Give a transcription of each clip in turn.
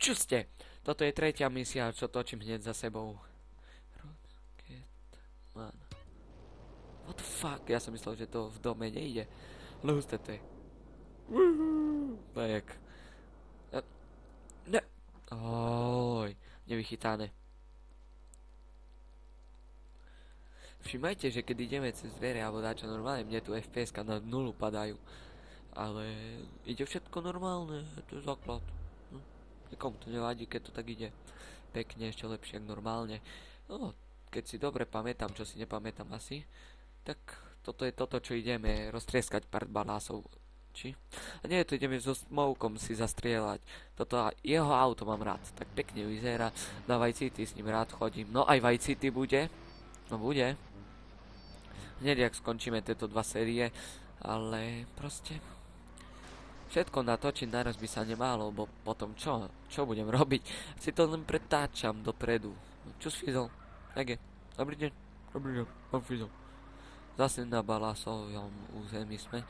Čo ste? Toto je tretia misia, čo točím hneď za sebou. Rocketman. What the fuck? Ja som myslel, že to v dome nejde. Lose to je. Bajek. Ne. Oj, nevychytané. Všimajte, že keď ideme cez dvere alebo dáčo normálne, mne tu FPS-ka na nulu padajú. Ale ide všetko normálne, to je základ. Nikomu to nevadí, keď to tak ide. Pekne, ešte lepšie ako normálne. No, keď si dobre pamätám, čo si nepamätám asi, tak toto je toto, čo ideme roztrieskať pár balásov. Či? A nie, tu ideme so smokom si zastrieľať. Toto jeho auto mám rád, tak pekne vyzerá. Na Vice City s ním rád chodím. No aj Vice City bude. No bude. Hneď jak skončíme tieto dva série, ale proste všetko natočiť naraz by sa nemalo, bo potom čo budem robiť? Si to len pretáčam dopredu. Čo sfizol? Jak je? Dobrý deň. Dobrý deň. Mám fizol. Zase na balásovom území sme.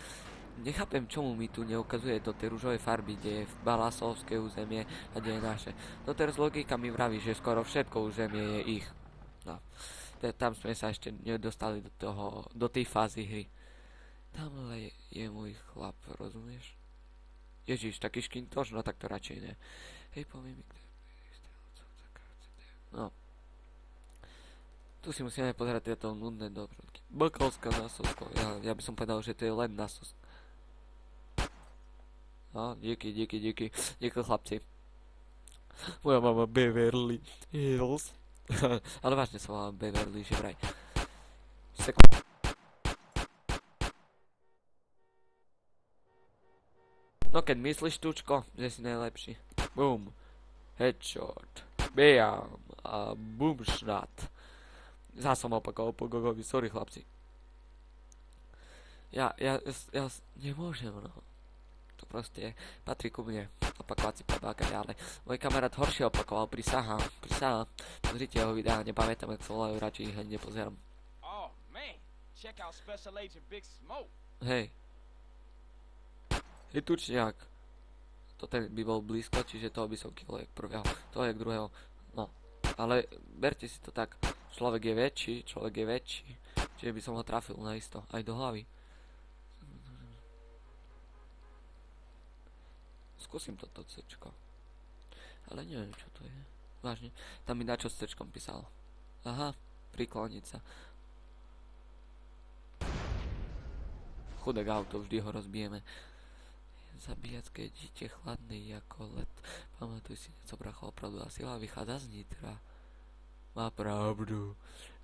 Nechápem, čomu mi tu neukazuje do tej ružovej farby, kde je balásovské územie a kde je naše. No teraz logika mi vraví, že skoro všetko územie je ich. No. Tam sme sa ešte nedostali do tej fázy hry. Tamhle je môj chlap, rozumieš? Ježiš, taký škintoš, no tak to radšej ne. Hej, poviem mi, no. Tu si musíme pozerať tieto nudné dobrodky. Bakalská násosko, ja by som povedal, že to je len násosk. No, díky chlapci. Moja mama Beverly Hills. Ale vážne sa volám Beverly, že vraj. Sekund. No keď myslíš, Tučko, že si najlepší. Boom. Headshot. Bam. A boom shot. Zás som opakoval po Gogovi, sorry chlapci. Ja nemôžem, no. To proste patrí ku mne. Opakovať si pobákať, ale môj kamarát horšie opakoval, prisahám. Pozrite jeho videá, nepamätám, jak sa volajú, radšej ich ani nepozerám. Oh man, check out Special Agent Big Smoke. Hej. Hej, Tučniak. To ten by bol blízko, čiže toho by som kývol jak prvého, toho jak druhého. No, ale berte si to tak, človek je väčší, čiže by som ho trafil naisto, aj do hlavy. Skúsim toto C-čko. Ale neviem, čo to je. Vážne. Tam mi dačo s C-čkom písalo. Aha, prikloniť sa. Chudák auto, vždy ho rozbijeme. Zabíjacké dieťa chladný ako let. Pamatuj si, něco bracho, opravdu asi sila vychádza z nitra. Má pravdu,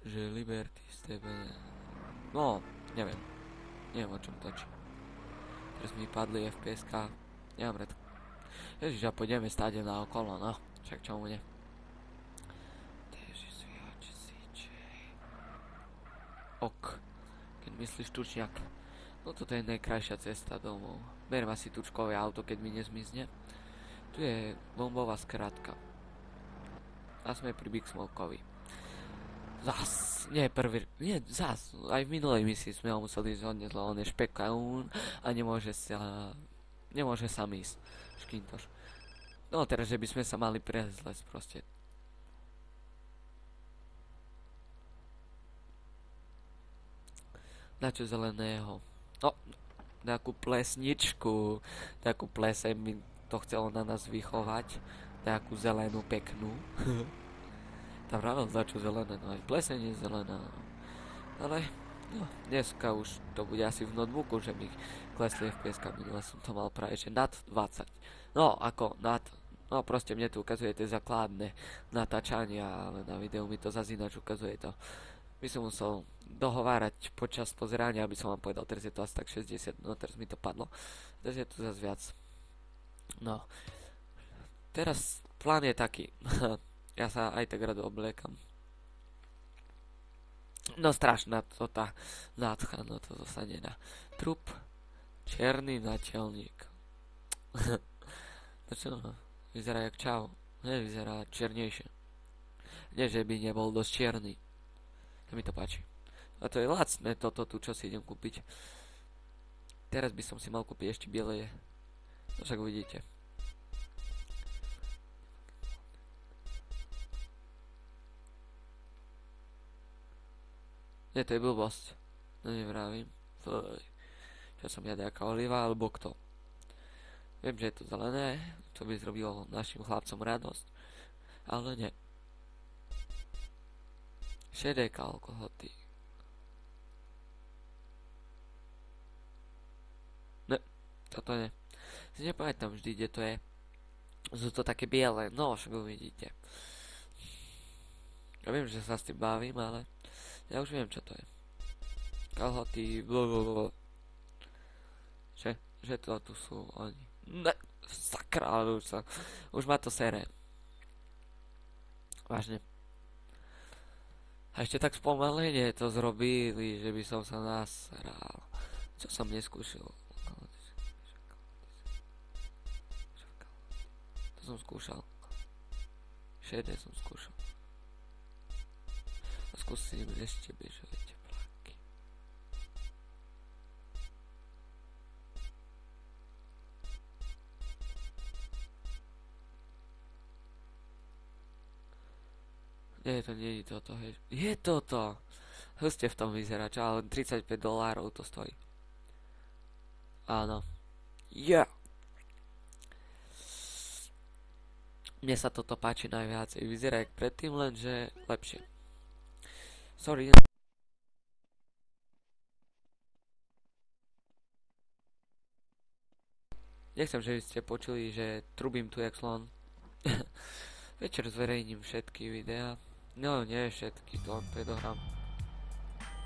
že Liberty z tebe... No, neviem. Neviem, o čom točí. Teraz mi padli FPS-ka. Nemám red. Ježiš, a pôjdeme stáť na okolo, no. Však čomu ne. Ok. Keď myslíš Tučniak. No toto je najkrajšia cesta domov. Beriem asi Tučkové auto, keď mi nezmizne. Tu je bombová skratka. A sme pri Big Smokeovi. Zas, nie prvý, nie, zas. Aj v minulej misii sme ho museli zhodniť, lebo on je špekaún a nemôže sa ísť. Škintoš. No teraz, že by sme sa mali prezlesť proste. Načo zeleného. No, takú plesničku. Takú plese by to chcelo na nás vychovať. Takú zelenú peknú. Tam ráno začo zelené, no aj plesenie zelená. Ale, no, dneska už to bude asi v notebooku, že mi klesli FPS-ka, minule som to mal práve, že nad 20. No, ako nad, no proste mne tu ukazuje tie základné natáčania, ale na videu mi to zase ináč ukazuje to. By som musel dohovárať počas pozerania, aby som vám povedal, teraz je to asi tak 60, no teraz mi to padlo. Teraz je tu zase viac. No, teraz plán je taký, ja sa aj tak rado obliekam. No strašná to tá nádcha, no to sa nedá. Trup, černý načelník. No čo, vyzerá jak čau, ne, vyzerá černejšie. Nie, že by nebol dosť čierny. To mi to páči. A to je lacné toto tu, čo si idem kúpiť. Teraz by som si mal kúpiť ešte biele. No však uvidíte. Nie, to je blbosť. No nevravím. Fuj. Čo som ja, nejaká oliva, alebo kto? Viem, že je to zelené, to by zrobilo našim chlapcom radosť. Ale nie. Šedé kalkohoty. Ne, toto nie. Si nepamätám vždy, kde to je. Sú to také biele, no však uvidíte. Ja viem, že sa s tým bavím, ale ja už viem, čo to je. Kalhoty, blablabla. Že to tu sú oni. Ne, sakra, už ma to sere. Vážne. A ešte tak spomalenie to zrobili, že by som sa nasral. Čo som neskúšal? To som skúšal. Šedé som skúšal. A skúsim ešte bežové tepláky. Nie je toto, hej. Je toto! Hustie v tom vyzerá, čo? Ale $35 to stojí. Áno. Ja! Mne sa toto páči najviac. Vyzerá jak predtým, lenže lepšie. Sorry. Nechcem, že by ste počuli, že trubím tu jak slon. Večer zverejním všetky videá. No, nie všetky, to len predohrám.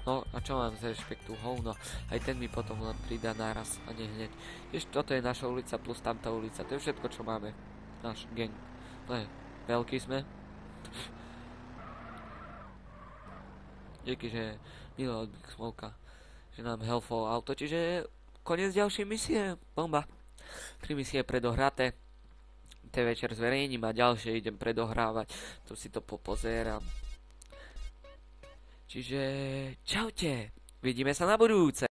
No, a čo mám z rešpektu? Hovno. Aj ten mi potom len pridá naraz a nie hneď. Ešte toto je naša ulica plus tamtá ulica. To je všetko, čo máme. Náš gang. To je. Veľký sme. Díky, že Milo od Big Smoka, že nám helpful auto. Čiže koniec ďalšej misie. Bomba. 3 misie predohraté. Ten večer zverejním a ďalšie idem predohrávať. Tu si to popozerám. Čiže čaute. Vidíme sa na budúce.